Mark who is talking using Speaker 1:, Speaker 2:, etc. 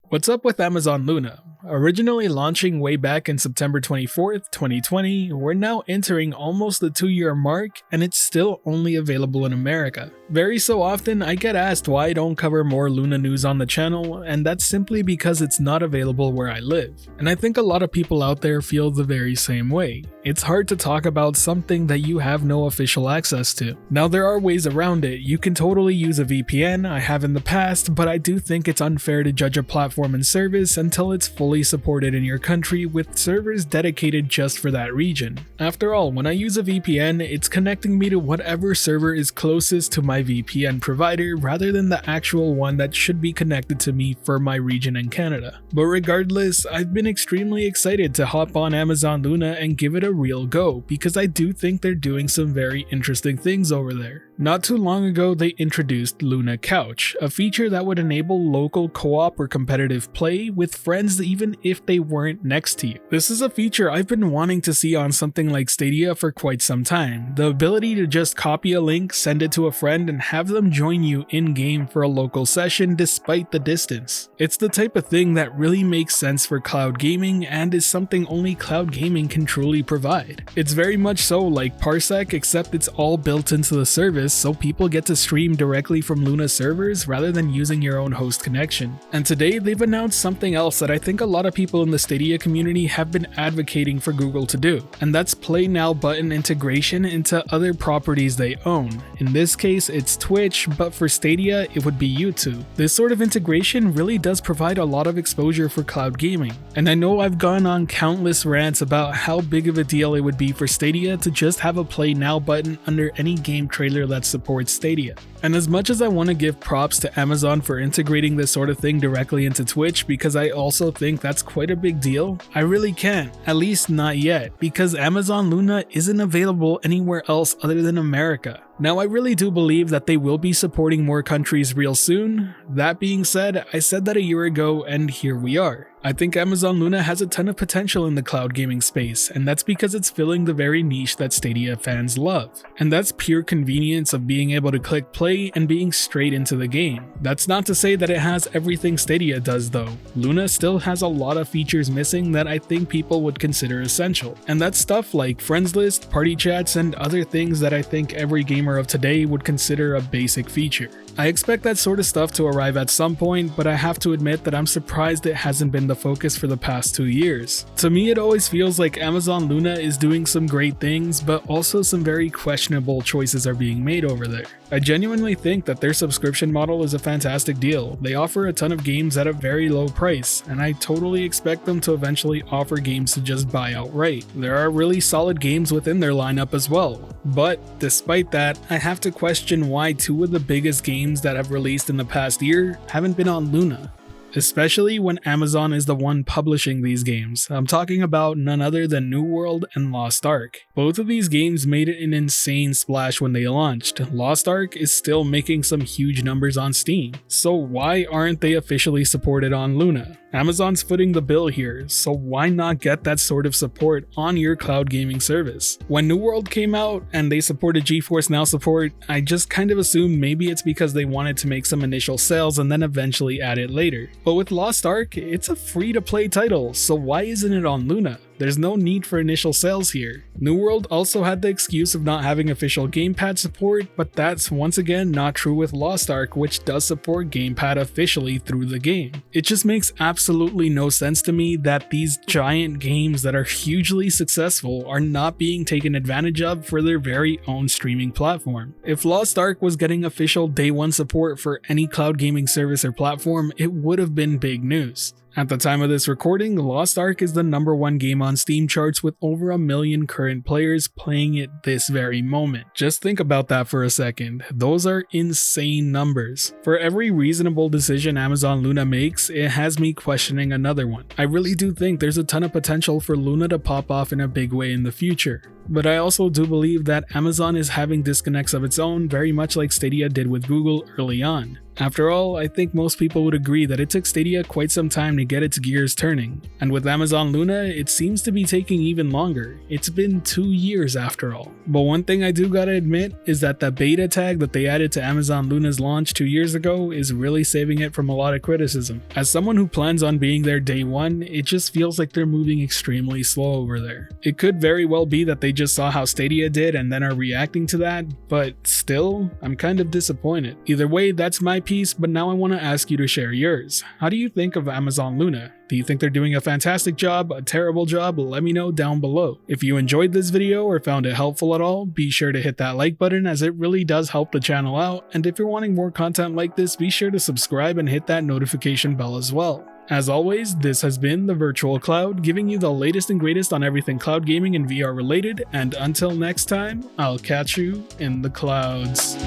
Speaker 1: What's up with Amazon Luna? Originally launching way back in September 24th, 2020, we're now entering almost the 2-year mark and it's still only available in America. Very so often I get asked why I don't cover more Luna news on the channel, and that's simply because it's not available where I live. And I think a lot of people out there feel the very same way. It's hard to talk about something that you have no official access to. Now there are ways around it. You can totally use a VPN, I have in the past, but I do think it's unfair to judge a platform and service until it's fully supported in your country with servers dedicated just for that region. After all, when I use a VPN, it's connecting me to whatever server is closest to my VPN provider rather than the actual one that should be connected to me for my region in Canada. But regardless, I've been extremely excited to hop on Amazon Luna and give it a real go because I do think they're doing some very interesting things over there. Not too long ago, they introduced Luna Couch, a feature that would enable local co-op or competitive play with friends even if they weren't next to you. This is a feature I've been wanting to see on something like Stadia for quite some time. The ability to just copy a link, send it to a friend, and have them join you in-game for a local session despite the distance. It's the type of thing that really makes sense for cloud gaming and is something only cloud gaming can truly provide. It's very much so like Parsec, except it's all built into the service so people get to stream directly from Luna servers rather than using your own host connection. And today they've announced something else that I think a lot of people in the Stadia community have been advocating for Google to do, and that's Play Now button integration into other properties they own. In this case it's Twitch, but for Stadia it would be YouTube. This sort of integration really does provide a lot of exposure for cloud gaming, and I know I've gone on countless rants about how big of a deal it would be for Stadia to just have a Play Now button under any game trailer that supports Stadia. And as much as I want to give props to Amazon for integrating this sort of thing directly into Twitch because I also think that's quite a big deal, I really can't, at least not yet, because Amazon Luna isn't available anywhere else other than America. Now I really do believe that they will be supporting more countries real soon. That being said, I said that a year ago and here we are. I think Amazon Luna has a ton of potential in the cloud gaming space, and that's because it's filling the very niche that Stadia fans love. And that's pure convenience of being able to click play and being straight into the game. That's not to say that it has everything Stadia does though. Luna still has a lot of features missing that I think people would consider essential. And that's stuff like friends list, party chats, and other things that I think every gamer of today would consider a basic feature. I expect that sort of stuff to arrive at some point, but I have to admit that I'm surprised it hasn't been the focus for the past 2 years. To me, it always feels like Amazon Luna is doing some great things, but also some very questionable choices are being made over there. I genuinely think that their subscription model is a fantastic deal. They offer a ton of games at a very low price, and I totally expect them to eventually offer games to just buy outright. There are really solid games within their lineup as well. But despite that, I have to question why 2 of the biggest games that have released in the past year haven't been on Luna. Especially when Amazon is the one publishing these games. I'm talking about none other than New World and Lost Ark. Both of these games made an insane splash when they launched. Lost Ark is still making some huge numbers on Steam. So why aren't they officially supported on Luna? Amazon's footing the bill here, so why not get that sort of support on your cloud gaming service? When New World came out and they supported GeForce Now support, I just kind of assumed maybe it's because they wanted to make some initial sales and then eventually add it later. But with Lost Ark, it's a free-to-play title, so why isn't it on Luna? There's no need for initial sales here. New World also had the excuse of not having official gamepad support, but that's once again not true with Lost Ark, which does support gamepad officially through the game. It just makes absolutely no sense to me that these giant games that are hugely successful are not being taken advantage of for their very own streaming platform. If Lost Ark was getting official day one support for any cloud gaming service or platform, it would have been big news. At the time of this recording, Lost Ark is the #1 game on Steam charts with over 1 million current players playing it this very moment. Just think about that for a second. Those are insane numbers. For every reasonable decision Amazon Luna makes, it has me questioning another one. I really do think there's a ton of potential for Luna to pop off in a big way in the future. But I also do believe that Amazon is having disconnects of its own, very much like Stadia did with Google early on. After all, I think most people would agree that it took Stadia quite some time to get its gears turning, and with Amazon Luna, it seems to be taking even longer. It's been 2 years after all. But one thing I do gotta admit is that the beta tag that they added to Amazon Luna's launch 2 years ago is really saving it from a lot of criticism. As someone who plans on being there day one, it just feels like they're moving extremely slow over there. It could very well be that they just saw how Stadia did and then are reacting to that, but still, I'm kind of disappointed. Either way, that's my piece, but now I want to ask you to share yours. How do you think of Amazon Luna? Do you think they're doing a fantastic job, a terrible job? Let me know down below. If you enjoyed this video or found it helpful at all, be sure to hit that like button as it really does help the channel out, and if you're wanting more content like this, be sure to subscribe and hit that notification bell as well. As always, this has been the Virtual Cloud, giving you the latest and greatest on everything cloud gaming and VR related, and until next time, I'll catch you in the clouds.